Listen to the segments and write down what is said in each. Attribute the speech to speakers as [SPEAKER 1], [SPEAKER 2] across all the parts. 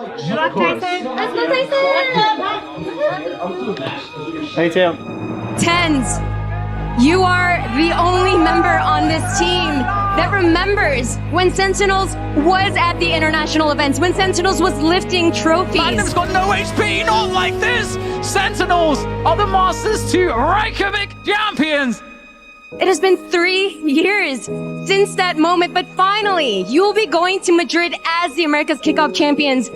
[SPEAKER 1] Hello, Tyson. Let's go, Tyson!
[SPEAKER 2] Hey, Tim.
[SPEAKER 3] TenZ, you are the only member on this team that remembers when Sentinels was at the international events, when Sentinels was lifting trophies.
[SPEAKER 4] Fandom's got no HP, not like this! Sentinels are the Masters 2 Reykjavik champions!
[SPEAKER 3] It has been 3 years since that moment, but finally, you'll be going to Madrid as the America's Kickoff champions.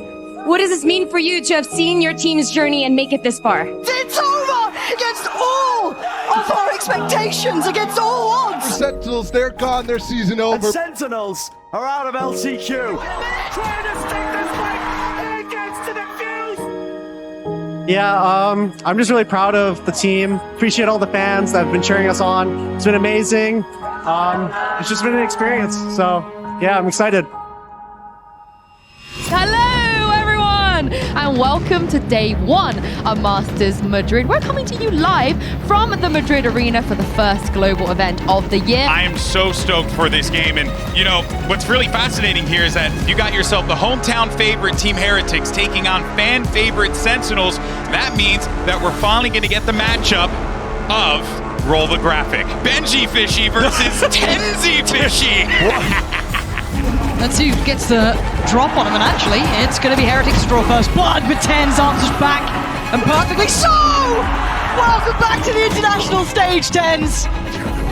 [SPEAKER 3] What does this mean for you to have seen your team's journey and make it this far?
[SPEAKER 5] It's over against all of our expectations, against all odds.
[SPEAKER 6] Sentinels, they're gone, their season over.
[SPEAKER 7] And Sentinels are out of LCQ.
[SPEAKER 5] Trying to stick this fight, and it gets to the fuse.
[SPEAKER 2] Yeah, I'm just really proud of the team. Appreciate all the fans that have been cheering us on. It's been amazing. It's just been an experience. So, yeah, I'm excited.
[SPEAKER 8] Hello, everyone, and welcome to day 1 of Masters Madrid. We're coming to you live from the Madrid arena for the first global event of the year.
[SPEAKER 9] I am so stoked for this game, and you know, what's really fascinating here is that you got yourself the hometown favorite Team Heretics taking on fan favorite Sentinels. That means that we're finally going to get the matchup of roll the graphic. Gen.G Fishy versus TenZ Fishy.
[SPEAKER 10] That's who gets the drop on him, and actually, it's going to be Heretics to draw first blood, but TenZ answers back, and perfectly so! Welcome back to the international stage, TenZ!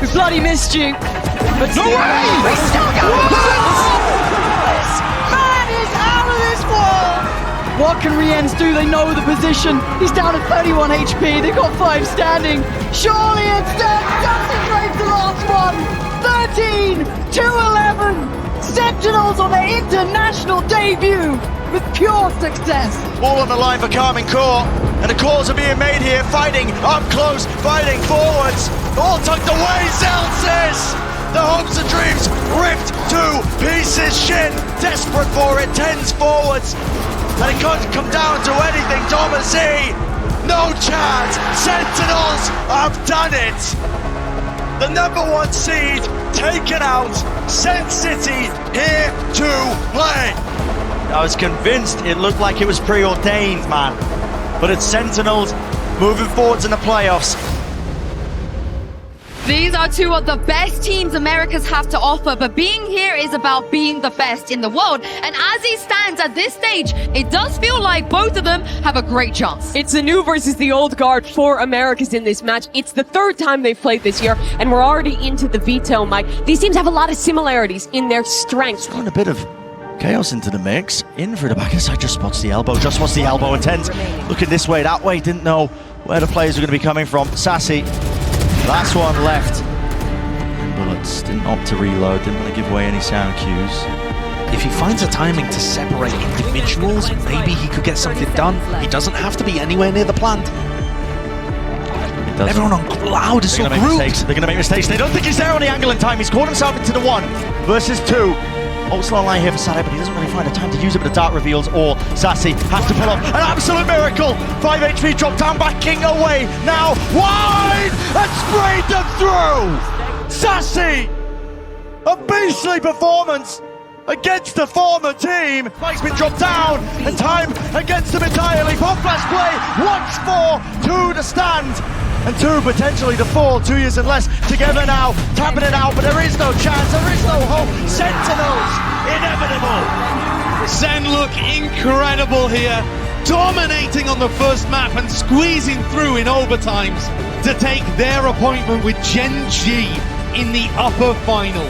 [SPEAKER 10] We bloody missed you. But
[SPEAKER 7] No way!
[SPEAKER 10] We still got This man is out of this world! What can Riens do? They know the position. He's down at 31 HP, they've got 5 standing. Surely it's dead, desecrates the last one! 13 to 11! Sentinels on their international debut with pure success.
[SPEAKER 7] All on the line for Karmine Corp, and the calls are being made here, fighting up close, fighting forwards, all tucked away, Zellsis! The hopes and dreams ripped to pieces, Shin, desperate for it, TenZ forwards, and it can't come down to anything, Thomas E, no chance, Sentinels have done it! The #1 seed taken out, Sen City here to play. I was convinced it looked like it was preordained, man. But it's Sentinels moving forwards in the playoffs.
[SPEAKER 8] These are two of the best teams Americas have to offer, but being here is about being the best in the world. And as it stands at this stage, it does feel like both of them have a great chance.
[SPEAKER 11] It's the new versus the old guard for Americas in this match. It's the 3rd time they've played this year, and we're already into the veto, Mike. These teams have a lot of similarities in their strengths.
[SPEAKER 7] Throwing a bit of chaos into the mix. In through the back of the side, just spots the elbow, and TenZ looking this way, that way, didn't know where the players were going to be coming from. Sacy, last one left. Bullets, didn't opt to reload, didn't want to give away any sound cues.
[SPEAKER 12] If he finds a timing to separate individuals, maybe he could get something done. He doesn't have to be anywhere near the plant. Everyone on cloud is so grouped.
[SPEAKER 7] They're going to make mistakes. They don't think he's there on the angle in time. He's caught himself into the 1 versus 2. Also line here for Sacy, but he doesn't really find the time to use it, but the dart reveals, or Sacy has to pull off an absolute miracle. 5 HP drop down, backing away, now wide, and sprayed them through! Sacy! A beastly performance against the former team. Mike's been dropped down, and time against them entirely. Pop flash play, once for 2 to stand, and 2 potentially to fall. 2 years and less together now, tapping it out, but there is no chance, there is no hope. Sentinels, inevitable.
[SPEAKER 13] Sen look incredible here, dominating on the first map and squeezing through in overtimes to take their appointment with Gen.G in the upper final.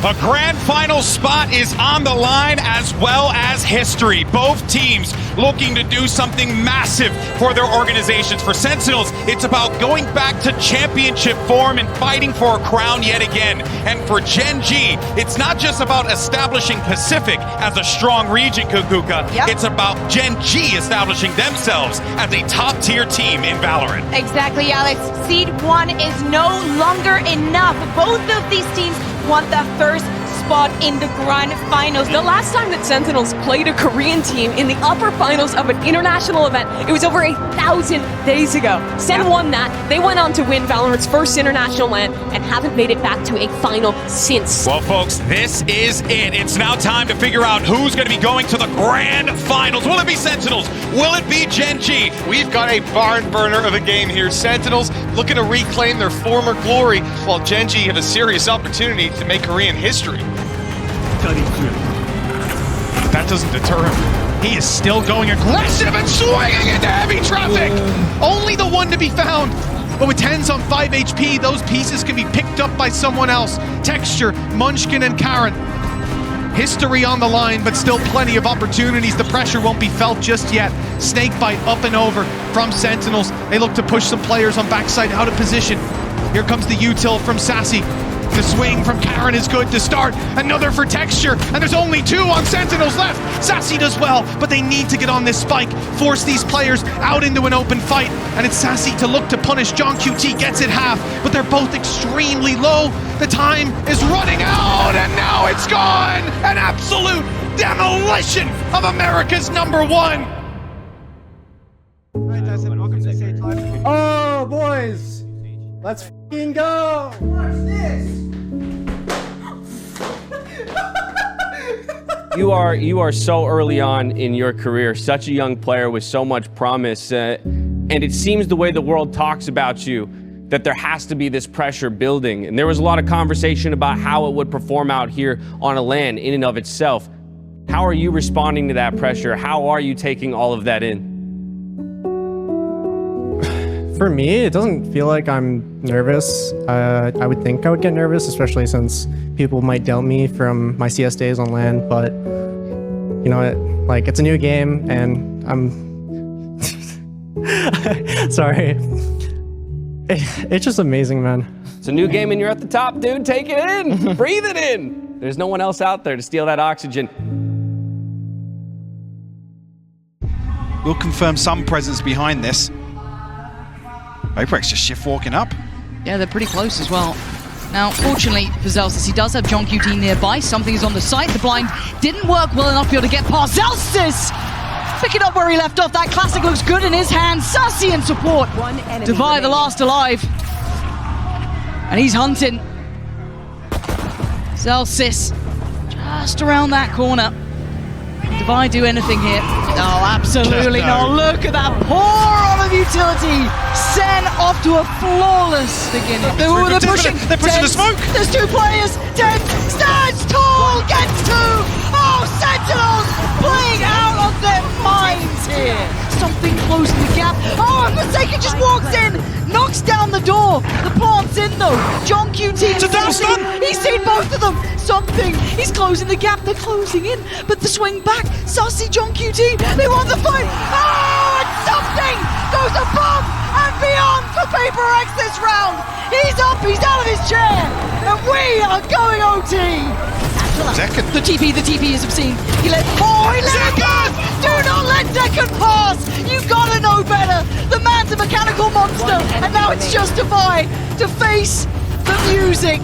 [SPEAKER 9] A grand final spot is on the line, as well as history. Both teams looking to do something massive for their organizations. For Sentinels, it's about going back to championship form and fighting for a crown yet again. And for Gen.G, it's not just about establishing Pacific as a strong region, Kukuka.
[SPEAKER 3] Yep.
[SPEAKER 9] It's about Gen.G establishing themselves as a top-tier team in Valorant.
[SPEAKER 3] Exactly, Alex. Seed 1 is no longer enough. Both of these teams want the first
[SPEAKER 11] spot in the grand finals. The last time that Sentinels played a Korean team in the upper finals of an international event, it was over 1,000 days ago. Sen won that. They went on to win Valorant's first international LAN and haven't made it back to a final since.
[SPEAKER 9] Well, folks, this is it. It's now time to figure out who's going to be going to the grand finals. Will it be Sentinels? Will it be Gen.G?
[SPEAKER 14] We've got a barn burner of a game here. Sentinels looking to reclaim their former glory, while Gen.G have a serious opportunity to make Korean history.
[SPEAKER 9] That doesn't deter him. He is still going aggressive and swinging into heavy traffic.
[SPEAKER 13] Only the one to be found. But with TenZ on 5 HP, those pieces can be picked up by someone else. Texture, Munchkin, and Karen. History on the line, but still plenty of opportunities. The pressure won't be felt just yet. Snakebite up and over from Sentinels. They look to push some players on backside out of position. Here comes the util from Sacy. The swing from Karen is good to start. Another for Texture, and there's only 2 on Sentinels left. Sacy does well, but they need to get on this spike, force these players out into an open fight, and it's Sacy to look to punish. johnqt gets it half, but they're both extremely low. The time is running out, and now it's gone! An absolute demolition of America's #1!
[SPEAKER 2] Hi, Tyson. Welcome to Say Time. Oh, boys! Let's f***ing go! Watch this!
[SPEAKER 15] You are so early on in your career, such a young player with so much promise, and it seems the way the world talks about you that there has to be this pressure building. And there was a lot of conversation about how it would perform out here on a LAN in and of itself. How are you responding to that pressure? How are you taking all of that in?
[SPEAKER 2] For me, it doesn't feel like I'm nervous. I would think I would get nervous, especially since people might doubt me from my CS days on LAN, but you know, it's a new game and I'm sorry. It's just amazing, man.
[SPEAKER 15] It's a new game and you're at the top, dude. Take it in, breathe it in. There's no one else out there to steal that oxygen.
[SPEAKER 16] We'll confirm some presence behind this. AVRhits just shift walking up.
[SPEAKER 10] Yeah, they're pretty close as well. Now, fortunately for Zellsis, he does have johnqt nearby. Something is on the site. The blind didn't work well enough here to get past. Zellsis! Picking up where he left off. That classic looks good in his hands. Sacy in support. Devi, the last alive. And he's hunting. Zellsis just around that corner. Devi do anything here? No, absolutely not. Look at that pour on of utility. Sen off to a flawless beginning. They're pushing.
[SPEAKER 16] They're pushing the smoke.
[SPEAKER 10] There's 2 players. TenZ stands tall, gets 2. Oh, Sentinels playing out of their minds here. Something closing the gap. Oh, and Forsaken just walks in, knocks down the door. The plant's in though. johnqt. He's seen both of them. Something. He's closing the gap. They're closing in, but the swing back. Sacy, johnqt. They want the fight. Oh, and something goes above and beyond for AVRhits this round. He's up. He's out of his chair, and we are going OT.
[SPEAKER 16] Zekken.
[SPEAKER 10] The TP is obscene. He let it pass. Do not let Zekken pass. You gotta know better. The man's a mechanical monster, and now it's just Devi to face the music.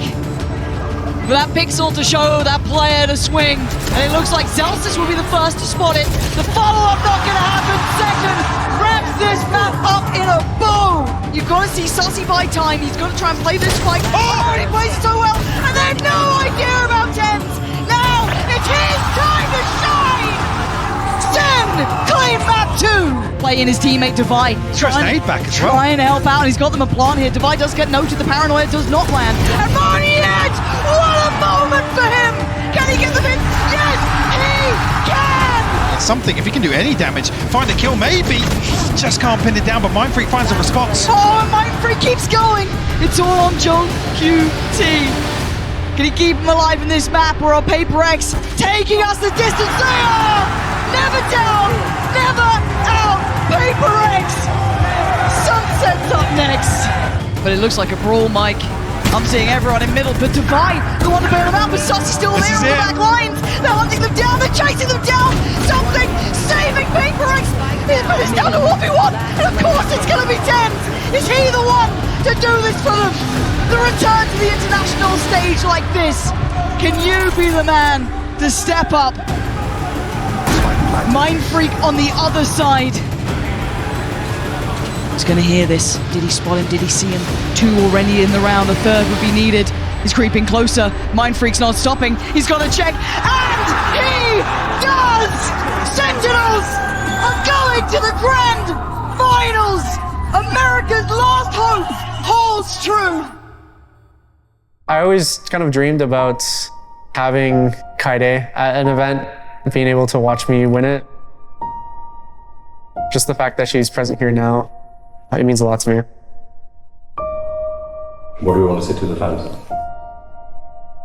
[SPEAKER 10] For that pixel to show that player to swing, and it looks like Zellsis will be the first to spot it. The follow-up not gonna happen. Zekken wraps this map up in a bow. You've got to see Sacy buy time. He's going to try and play this fight. Oh, and he plays it so well, and they have no idea about TenZ. Now it's his time to shine. Sen claim map 2. Play in his teammate Devi.
[SPEAKER 16] Trying back as well.
[SPEAKER 10] Trying to help out. He's got them a plant here. Devi does get noted. The paranoia does not land. And Marniet! What a moment for him! Can he get them in? Yes, he can!
[SPEAKER 16] Something, if he can do any damage, find a kill maybe. Just can't pin it down, but Mindfreak finds a response.
[SPEAKER 10] Oh, and Mindfreak keeps going. It's all on johnqt. Can he keep him alive in this map? Or are AVRhits taking us the distance? They are! Never down, never out. AVRhits! Sunset's up next. But it looks like a brawl, Mike. I'm seeing everyone in middle, but Devi, the one to bail them out, but Sacy's still there on the back lines. They're hunting them down, they're chasing them down. Something saving AVRhits. But it's down to 1v1, and of course it's going to be TenZ. Is he the one to do this for them? The return to the international stage like this. Can you be the man to step up? Mind Freak on the other side. He's gonna hear this. Did he spot him? Did he see him? 2 already in the round. The 3rd would be needed. He's creeping closer. Mind Freak's not stopping. He's got to check. And he does! Sentinels are going to the grand finals! America's last hope holds true.
[SPEAKER 2] I always kind of dreamed about having Kaide at an event and being able to watch me win it. Just the fact that she's present here now, it means a lot to me.
[SPEAKER 17] What do we want to say to the fans?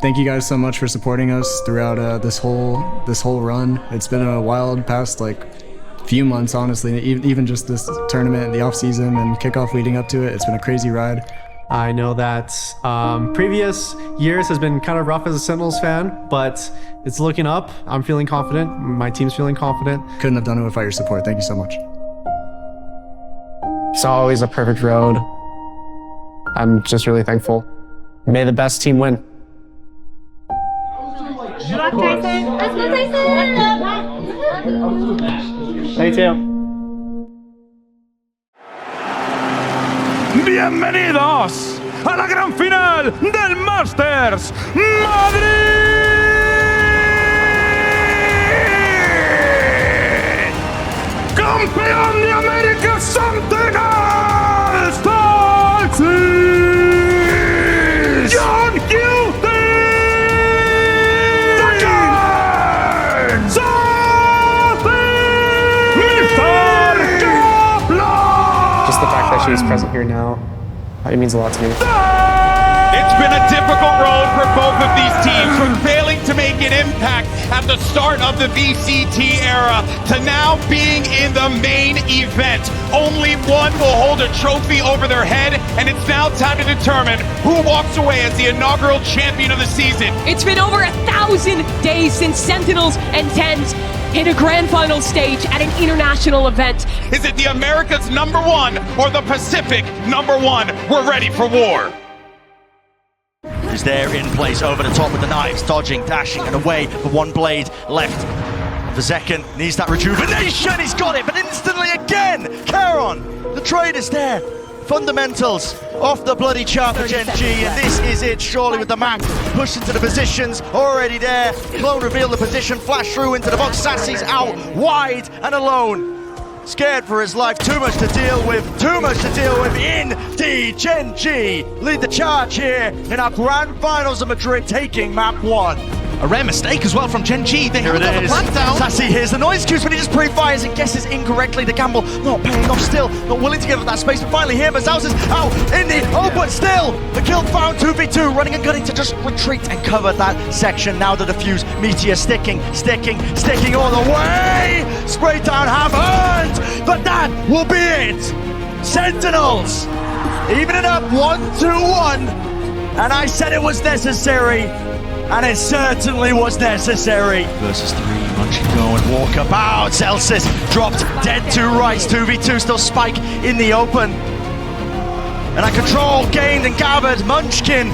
[SPEAKER 2] Thank you guys so much for supporting us throughout this whole run. It's been a wild past few months, honestly. Even just this tournament, the off season and kickoff leading up to it, it's been a crazy ride. I know that previous years has been kind of rough as a Sentinels fan, but it's looking up. I'm feeling confident. My team's feeling confident. Couldn't have done it without your support. Thank you so much. It's always a perfect road. I'm just really thankful. May the best team win.
[SPEAKER 1] Tyson. Let's go, Tyson.
[SPEAKER 2] Thank you.
[SPEAKER 18] Bienvenidos a la gran final del Masters Madrid. Campeón de América Sentinels, Sacy, johnqt, zekken, Sacy, Mr. Captions.
[SPEAKER 2] Just the fact that she's present here now, it means a lot to me.
[SPEAKER 9] It's been a difficult road for both of these teams, from failing to make an impact at the start of the VCT era to now being in the main event. Only one will hold a trophy over their head, and it's now time to determine who walks away as the inaugural champion of the season.
[SPEAKER 11] It's been over 1,000 days since Sentinels and TenZ hit a grand final stage at an international event.
[SPEAKER 9] Is it the America's #1 or the Pacific #1? We're ready for war.
[SPEAKER 7] He's there in place over the top with the knives, dodging, dashing, and away for one blade left. The zekken needs that rejuvenation. He's got it, but instantly again, Karon, the trade is there. Fundamentals off the bloody chart for Gen.G, and this is it, surely, with the map pushed into the positions, already there. Clone revealed the position, flash through into the box. Sacy's out wide and alone. Scared for his life, too much to deal with indeed. Gen.G lead the charge here in our grand finals of Madrid, taking map 1.
[SPEAKER 12] A rare mistake as well from Gen.G. They
[SPEAKER 7] Here it
[SPEAKER 12] held the
[SPEAKER 7] is.
[SPEAKER 12] plant down.
[SPEAKER 7] Sacy hears the noise cues, but he just pre-fires and guesses incorrectly. The gamble not paying off still, not willing to give up that space, but finally here, but Zellsis out in the open still. The kill found, 2v2, running and gunning to just retreat and cover that section. Now the defuse, Meteor sticking all the way. Spray down, have earned, but that will be it. Sentinels, even it up 1-2-1, and I said it was necessary. And it certainly was necessary. Versus 3, Munchkin go and walk about. Zellsis dropped dead to rights. 2v2, still Spike in the open. And a control gained and gathered. Munchkin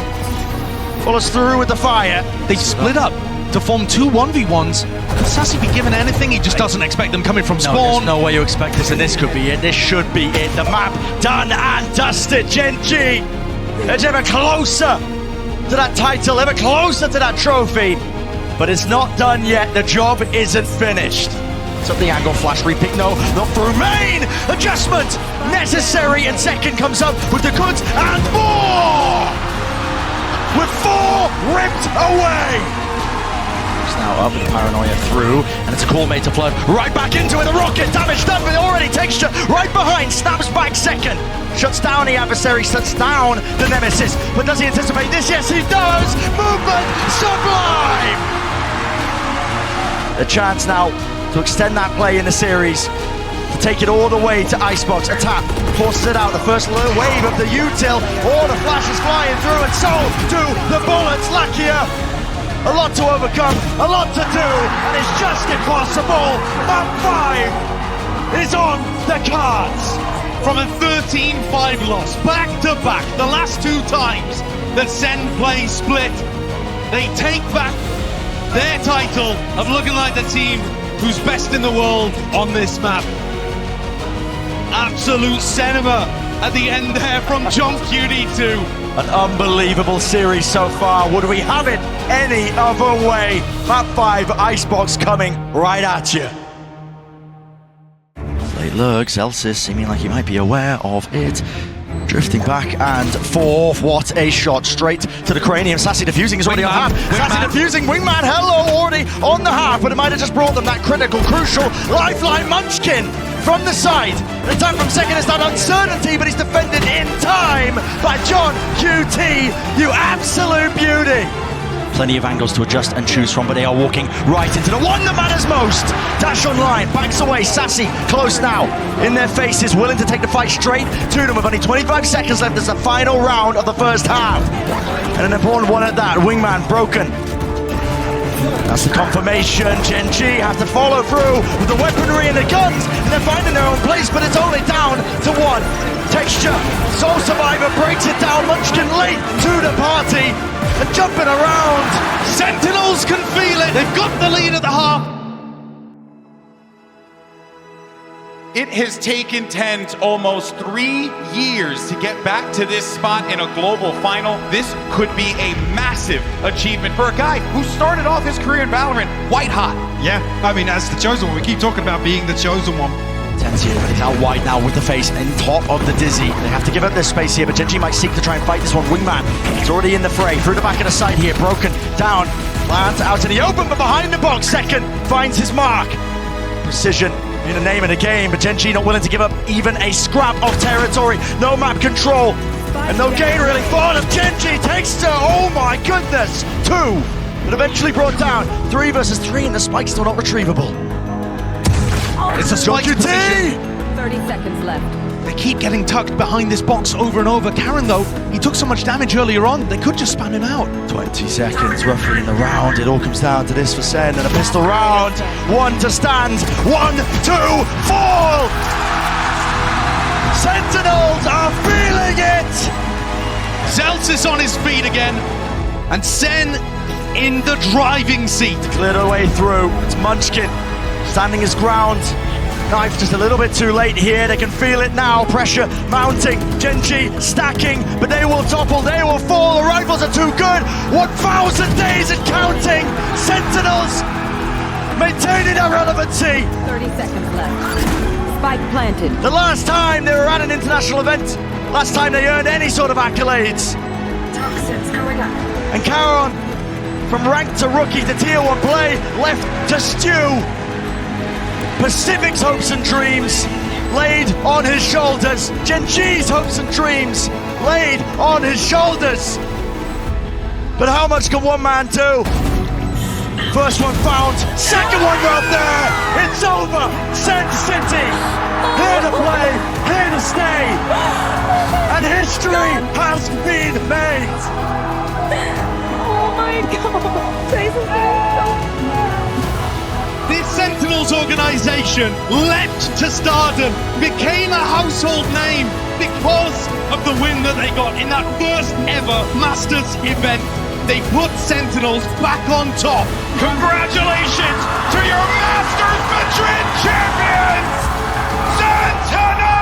[SPEAKER 7] follows through with the fire.
[SPEAKER 12] They split up to form 2 1v1s. Could Sacy be given anything? He just doesn't expect them coming from spawn.
[SPEAKER 7] No, there's no way you expect this, and this could be it. This should be it. The map done and dusted. Gen.G edge ever closer to that title, ever closer to that trophy, but it's not done yet. The job isn't finished. So the angle flash repick, no, not through main. Adjustment necessary, and zekken comes up with the goods and more. With 4 ripped away. It's now up with paranoia through, and it's a call made to flood right back into it. The rocket damage done, but already texture right behind. Snaps back zekken. Shuts down the adversary, shuts down the nemesis. But does he anticipate this? Yes, he does! Movement sublime! A chance now to extend that play in the series, to take it all the way to Icebox. A tap forces it out. The first wave of the util. Oh, the flash is flying through, and so do the bullets. Lakia, a lot to overcome, a lot to do, and it's just impossible. Map 5 is on the cards.
[SPEAKER 13] From a 13-5 loss, back-to-back, the last 2 times that Sen play split, They take back their title of looking like the team who's best in the world on this map. Absolute cinema at the end there from johnqt too.
[SPEAKER 7] An unbelievable series so far. Would we have it any other way? Map 5, Icebox coming right at you. Late lurk, Zellsis seeming like he might be aware of it. Drifting back and forth. What a shot straight to the cranium. Sacy defusing is already on half. Sacy defusing. Wingman, hello, already on the half, but it might have just brought them that critical, crucial lifeline. Munchkin from the side. An attack from second is that uncertainty, but he's defended in time by johnqt. You absolute beauty. Plenty of angles to adjust and choose from, but they are walking right into the one that matters most. Dash online, backs away, Sacy close now. In their faces, willing to take the fight straight to them with only 25 seconds left as the final round of the first half. And an important one at that, Wingman broken. That's the confirmation. Gen.G have to follow through with the weaponry and the guns, and they're finding their own place, but it's only down to one. Texture, Soul Survivor breaks it down. Munchkin late to the party and jumping around.
[SPEAKER 13] Sentinels can feel it. They've got the lead at the half.
[SPEAKER 9] It has taken TenZ almost 3 years to get back to this spot in a global final. This could be a massive achievement for a guy who started off his career in Valorant white hot.
[SPEAKER 16] Yeah, I mean, as the chosen one, we keep talking about being the chosen one.
[SPEAKER 7] TenZ here, but he's out wide now with the face in top of the Dizzy. They have to give up their space here, but Gen.G might seek to try and fight this one. Wingman is already in the fray, through the back of the side here, broken down, lands out in the open, but behind the box, second finds his mark. Precision in the name of the game, but Gen.G not willing to give up even a scrap of territory. No map control, and no gain really forward of Gen.G. Takes to, oh my goodness, 2, but eventually brought down. 3 versus 3, and the spike's still not retrievable.
[SPEAKER 13] It's a spike position.
[SPEAKER 8] 30 seconds left.
[SPEAKER 12] They keep getting tucked behind this box over and over. Karen, though, he took so much damage earlier on, they could just spam him out.
[SPEAKER 7] 20 seconds roughly in the round. It all comes down to this for Sen, and a pistol round. 1 to stand. 1, 2, fall! Sentinels are feeling it!
[SPEAKER 13] Zellsis on his feet again, and Sen in the driving seat.
[SPEAKER 7] Cleared her way through. It's Munchkin standing his ground. Knife just a little bit too late here. They can feel it now. Pressure mounting. Gen.G stacking, but they will topple. They will fall. The rifles are too good. 1,000 days and counting. Sentinels maintaining their relevancy.
[SPEAKER 8] 30 seconds left. Spike planted.
[SPEAKER 7] The last time they were at an international event, last time they earned any sort of accolades.
[SPEAKER 1] Toxins going up.
[SPEAKER 7] And Karen, from rank to rookie to tier 1 play, left to stew. Pacific's hopes and dreams laid on his shoulders. Gen.G's hopes and dreams laid on his shoulders. But how much can one man do? First one found, second one got there. It's over. Sen City, here to play, here to stay. And history has been made.
[SPEAKER 11] Oh my god. Tyson's
[SPEAKER 13] The Sentinels organization leapt to stardom, became a household name because of the win that they got in that first ever Masters event. They put Sentinels back on top.
[SPEAKER 9] Congratulations to your Masters Madrid champions, Sentinels!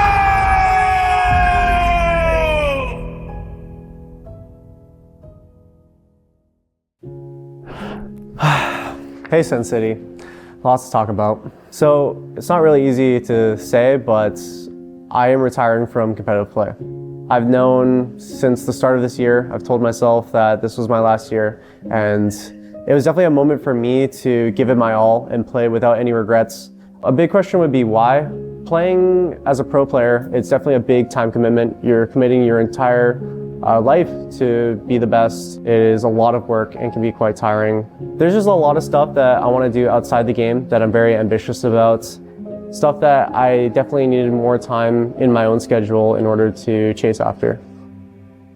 [SPEAKER 2] Hey, Sen City. Lots to talk about. So it's not really easy to say, but I am retiring from competitive play. I've known since the start of this year, I've told myself that this was my last year, and it was definitely a moment for me to give it my all and play without any regrets. A big question would be why? Playing as a pro player, it's definitely a big time commitment. You're committing your entire life to be the best. It is a lot of work and can be quite tiring. There's just a lot of stuff that I want to do outside the game that I'm very ambitious about. Stuff that I definitely needed more time in my own schedule in order to chase after.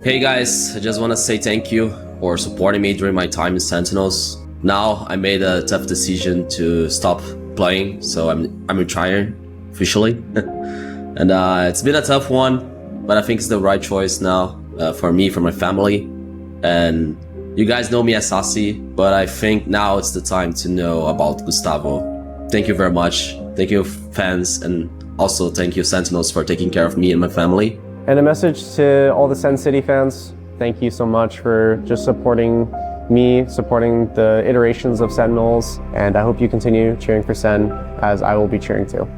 [SPEAKER 19] Hey guys, I just want to say thank you for supporting me during my time in Sentinels. Now I made a tough decision to stop playing, so I'm retiring officially. And it's been a tough one, but I think it's the right choice now for me, for my family. And You guys know me as Sacy, but I think now it's the time to know about Gustavo. Thank you very much. Thank you, fans, and also thank you, Sentinels, for taking care of me and my family.
[SPEAKER 20] And a message to all the Sen City fans. Thank you so much for just supporting me, supporting the iterations of Sentinels, and I hope you continue cheering for Sen as I will be cheering too.